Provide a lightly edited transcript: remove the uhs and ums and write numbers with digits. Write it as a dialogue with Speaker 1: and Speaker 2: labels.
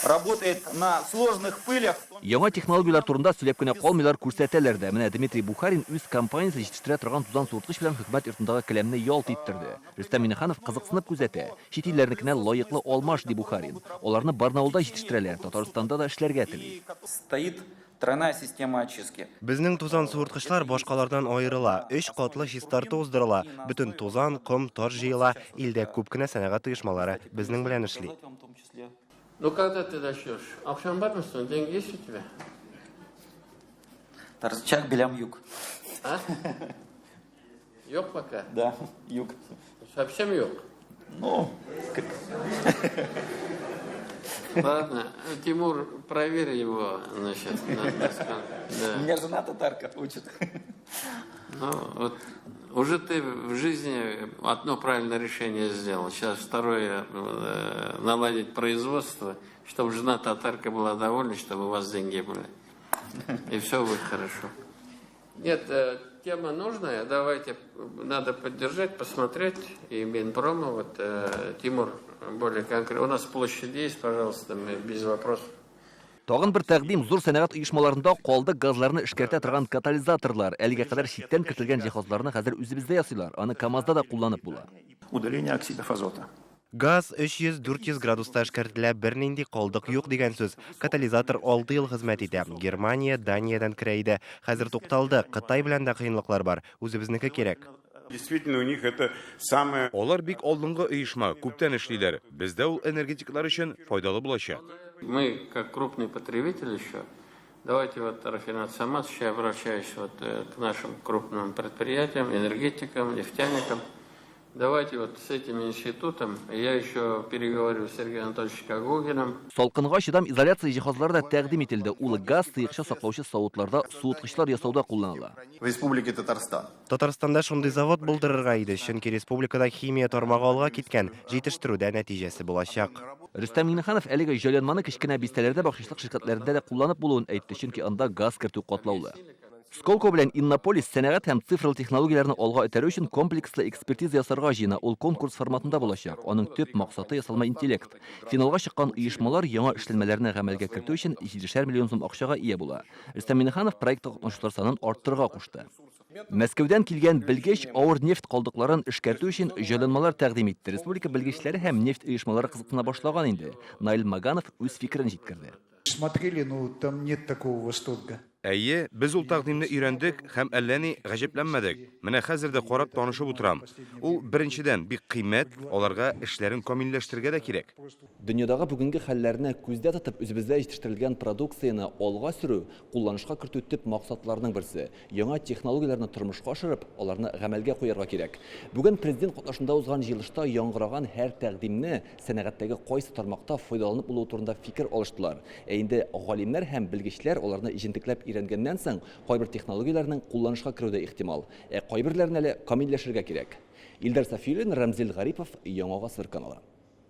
Speaker 1: работает на сложных пылях.
Speaker 2: Яңа технологиялар турында сөйләп кенә калмыйлар, күрсәтәләр дә. Менә Дмитрий Бухарин үз компаниясе җитештерә торган тузан суырткыч белән хөкүмәт йортындагы келәмне ялт иттерде. Рөстәм Миннеханов кызыксынып күзәтә. Чит илләрнекенә лаеклы алмаш ди Бухарин. Аларны Барнаулда җитештерәләр, Татарстанда да эшләргә тели.
Speaker 1: Стоит тройная система очистки.
Speaker 3: Безнең тузан суырткычлар башкалардан аерыла. 3 катлы чистарты уздырыла. Бөтен тузан, ком, таш җыела. Илдә күп кенә сәнәгать оешмалары безнең белән эшли.
Speaker 4: Ну когда ты начнешь? Акшам бар мısın? Деньги есть у тебя?
Speaker 1: Торчак белям юг.
Speaker 4: А? Yok пока?
Speaker 1: Да, юг.
Speaker 4: Совсем yok?
Speaker 1: Ну,
Speaker 4: Ладно, Тимур, проверь его, значит,
Speaker 1: у меня жена татарка учит.
Speaker 4: Ну, вот, уже ты в жизни одно правильное решение сделал. Сейчас второе, наладить производство, чтобы жена татарка была довольна, чтобы у вас деньги были. И все будет хорошо. Нет, тема нужная, давайте, надо поддержать, посмотреть. И Минпрома, вот, Тимур, более конкретно. У нас площадь есть, пожалуйста, без вопросов.
Speaker 2: Тагын бер тәкъдим зур сәнәгать оешмаларында калды газларны эшкәртә торган катализаторлар. Әлегә кадәр читтән кертелгән җиһазларны хәзер үзебездә ясыйлар. Аны КАМАЗда да кулланып була.
Speaker 5: Удаление оксидов азота.
Speaker 3: Газ 300-400 градуста эшкәртелә, бернинди калдык юк дигән сүз. Катализатор 6 ел хезмәт итә. Германия, Даниядән керә иде. Хәзер тукталды. Кытай белән дә кыенлыклар бар. Үзебезнеке кирәк.
Speaker 6: Действительно, у них это самое...
Speaker 7: Алар бик алдынгы оешма, күптән эшлиләр. Бездә ул энергетиклар өчен файдалы булачак.
Speaker 4: Мы, как крупный потребитель еще, давайте вот рафинад САМАЗ, сейчас я обращаюсь вот к нашим крупным предприятиям, энергетикам, нефтяникам. Давайте вот с этим институтом, я еще переговорю с Сергеем Анатольевичем Кагугиным.
Speaker 2: Салкынга чыдам изоляция җиһазлары да тәкъдим ителде. Ул газ сыекча саклаучы савытларда суыткычлар ясауда кулланыла.
Speaker 5: В Республике Татарстан.
Speaker 3: Татарстанда шундый завод булдырырга иде, чөнки республикада химия тармагы алга киткән, җитештерүдә нәтиҗәсе булачак.
Speaker 2: Рөстәм Миннеханов әлеге җайланманы кечкенә бистәләрдә, бакчычлык ширкәтләрендә дә кулланып булуын әйтте, чөнки анда газ кертү катлаулы. Сколково белән Иннополис сәнәгать һәм цифрлы технологияләрне алга этәрү өчен комплекслы экспертиза ясарга җыена. Ул конкурс форматында булачак. Аның төп максаты ясалма интеллект. Финалга чыккан оешмалар яңа эшләнмәләрне гамәлгә кертү өчен 7,5 миллион сум акчага ия була. Рөстәм Миннеханов проектта катнашучылар санын арттырырга кушты. Мәскәүдән килгән белгеч авыр нефть калдыкларын эшкәртү өчен җайланмалар тәкъдим итте. Республика белгечләре һәм нефть оешмалары кызыксына башлаган инде. Наил Маганов үз фикерен җиткерде.
Speaker 8: Смотрели, но там нет такого восторга.
Speaker 7: Әйе, без ул тәкъдимне өйрәндек һәм әллә ни гаҗәпләнмәдек. Менә хәзер дә карап танышып утырам. Ул беренчедән бик кыйммәт, аларга эшләрен камилләштерергә дә кирәк.
Speaker 2: Дөньядагы бүгенге хәлләрне күздә тотып, үзебездә җитештерелгән продукцияны алга сөрү, кулланышка кертү төп максатларның берсе. Яңа технологияләрне тормышка ашырып, аларны гамәлгә куярга кирәк. Бүген президент катнашында узган җыелышта яңгыраган һәр тәкъдимне сәнәгатьтәге кайсы тармакта файдаланып булу турында фикер алыштылар. Инде галимнәр һәм белгечләр аларны җентекләп өйрәнгәннән соң кайбер технологияләрнең кулланышка керүдә ихтимал, кайберләрен әле камилләшергә кирәк. Илдар Сафиуллин, Рамзил Гарипов, Яңа Гасыр каналы.